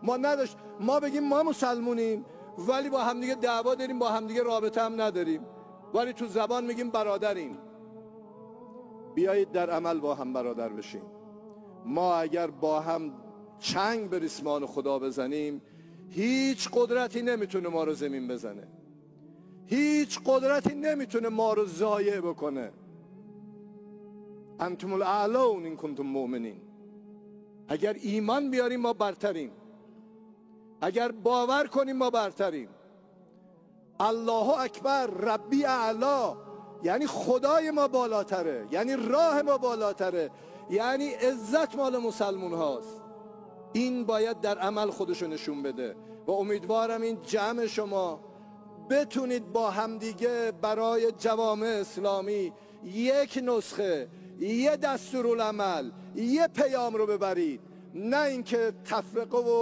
ما نداشت ما بگیم ما مسلمونیم ولی با همدیگه دعوا داریم، با همدیگه رابطه هم نداریم، ولی تو زبان میگیم برادریم. بیایید در عمل با هم برادر بشیم. ما اگر با هم چنگ به ریسمان خدا بزنیم، هیچ قدرتی نمیتونه ما رو زمین بزنه، هیچ قدرتی نمیتونه ما رو ضایع بکنه. انتم الاعلون این کنتم مؤمنین. اگر ایمان بیاریم ما برتریم، اگر باور کنیم ما برتریم. الله اکبر، ربی اعلا، یعنی خدای ما بالاتره، یعنی راه ما بالاتره، یعنی عزت مال مسلمون هاست. این باید در عمل خودشو نشون بده و امیدوارم این جمع شما بتونید با همدیگه برای جوامع اسلامی یک نسخه، یه دستورالعمل، یه پیام رو ببرید، نه اینکه تفرقه و